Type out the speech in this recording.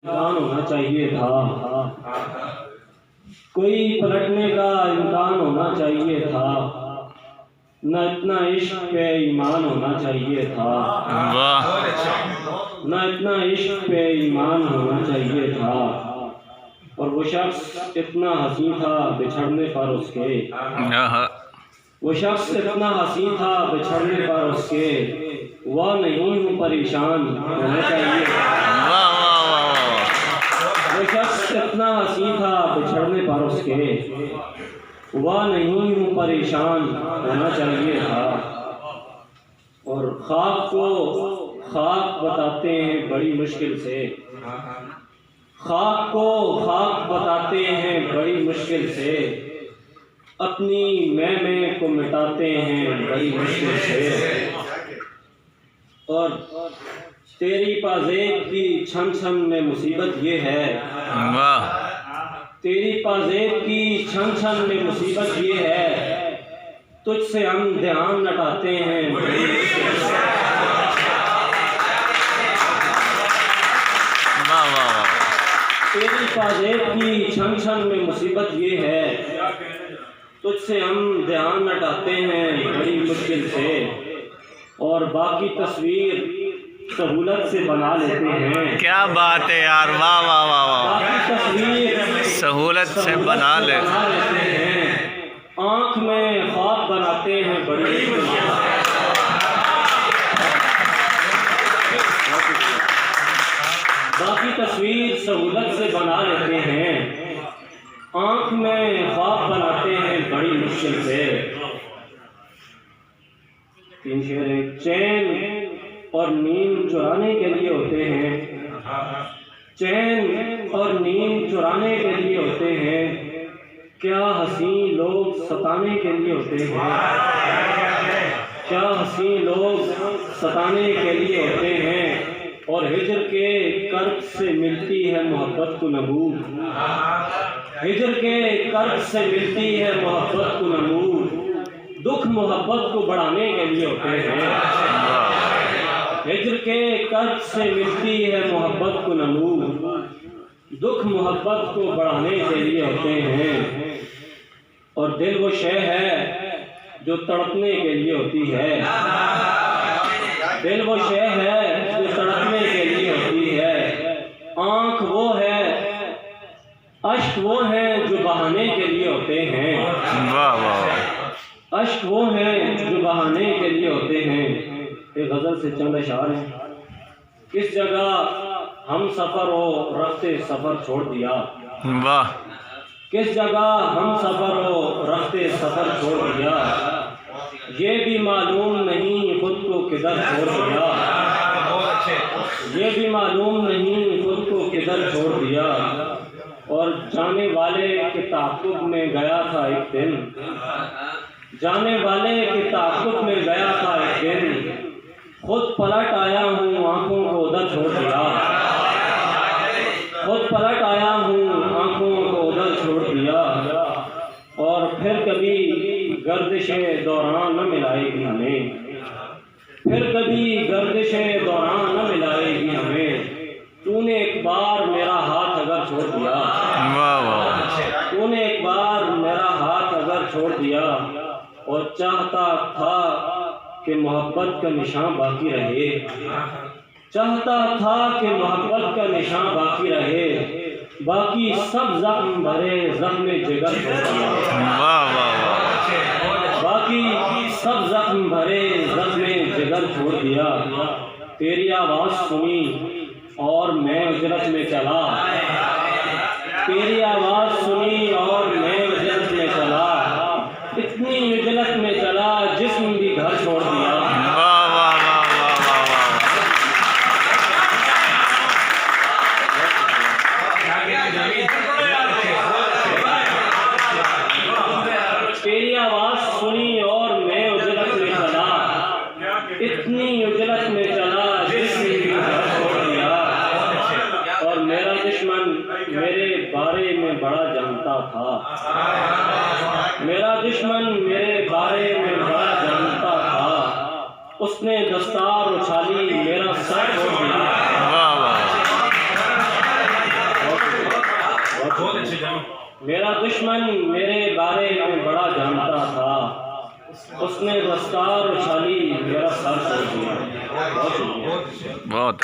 इम्कान होना चाहिए था, कोई पलटने का इम्कान होना चाहिए था, न इतना इश्क पे ईमान होना चाहिए था, न इतना इश्क पे ईमान होना चाहिए था। और वो शख्स इतना हसी था बिछड़ने पर उसके, वो शख्स इतना हसी था बिछड़ने पर उसके, वह नहीं हूँ परेशान होना चाहिए। वो शख्स इतना हसी था बिछड़ने पर उसके, वह नहीं हूँ परेशान होना चाहिए था। और ख्वाब को ख्वाब बताते हैं बड़ी मुश्किल से, ख्वाब को ख्वाब बताते हैं बड़ी मुश्किल से, अपनी मैं को मिटाते हैं बड़ी मुश्किल से। और तेरी पाजेब की छन छन में मुसीबत ये है, तेरी पाजेब की छन छन में मुसीबत ये है, तुझसे हम ध्यान हटाते हैं बड़ी मुश्किल से। तेरी पाजेब की छन छन में मुसीबत ये है, तुझसे हम ध्यान हटाते हैं बड़ी मुश्किल से। और बाकी तस्वीर सहूलत से बना लेते हैं। क्या बात है यार, वाह वाह वाह वाह। बाकी तस्वीर सहूलत से बना लेते हैं, आँख में ख्वाब बनाते हैं बड़ी मुश्किल से। बाकी तस्वीर सहूलत से बना लेते हैं, आँख में ख्वाब बनाते हैं बड़ी मुश्किल से। तीन शेर हैं। चैन और नींद चुराने के लिए होते हैं, चैन और नींद चुराने के लिए होते हैं, क्या हसी लोग सताने के लिए होते हैं, क्या हसी लोग सताने के लिए होते हैं। और हिजर के कर्ब से मिलती है मोहब्बत को नबूद, हिजर के कर्ब से मिलती है मोहब्बत को नबूद, दुख मोहब्बत को बढ़ाने के लिए होते हैं। हिजर के कर्ब से मिलती है मोहब्बत को नबूद, दुख मोहब्बत को बढ़ाने के लिए होते हैं। और दिल वो शय है जो तड़पने के लिए होती है, दिल वो शय है जो तड़पने के लिए होती है। आँख वो है, अश्क वो है जो बहाने के लिए होते हैं। वाह वाह। अश्क वो हैं जो बहाने के लिए होते हैं। एक गज़ल से चंद अशार हैं। किस जगह हम सफ़र हो रफ्ते सफ़र छोड़ दिया, वाह। किस जगह हम सफ़र हो रफ्ते सफ़र छोड़ दिया, ये भी मालूम नहीं खुद को किधर छोड़ दिया, ये भी मालूम नहीं खुद को किधर छोड़ दिया। और जाने वाले के ताक़ुब में गया था एक दिन, जाने वाले के ताक़ुब में गया था एक दिन, खुद पलट आया हूँ आँखों को उधर छोड़ दिया, खुद पलट आया हूँ आँखों को उधर छोड़ दिया। और फिर कभी गर्दिशें दौरान न मिलाएगी हमें, फिर कभी गर्दिशें दौरान न मिलाएगी हमें, तूने एक बार मेरा हाथ अगर छोड़ दिया, तूने एक बार मेरा हाथ अगर छोड़ दिया। और चाहता था कि मोहब्बत का निशान बाकी रहे, चाहता था कि मोहब्बत का निशान बाकी रहे, बाकी सब जख्म भरे जख्म जिगर छोड़ दिया, बाकी सब जख्म भरे जख्म जिगर छोड़ दिया। तेरी आवाज़ सुनी और मैं उजरत में चला, तेरी आवाज़ सुनी और मैं उजरत में चला, इतनी उजरत में चला जिस्म भी घर छोड़ दिया। तेरी आवाज़ सुनी और मैं उजरत में चला, इतनी उजरत में चला जिस्म भी घर छोड़ दिया। और मेरा दुश्मन मेरे बारे में बड़ा जानता था, मेरा दुश्मन मेरे बारे में बड़ा जानता था, उसने दस्तार उछाली मेरा सर छोड़ दिया, मेरा दुश्मन मेरे बारे में बड़ा जानता था, उसने दस्तार उछाली मेरा सर छोड़ दिया। बहुत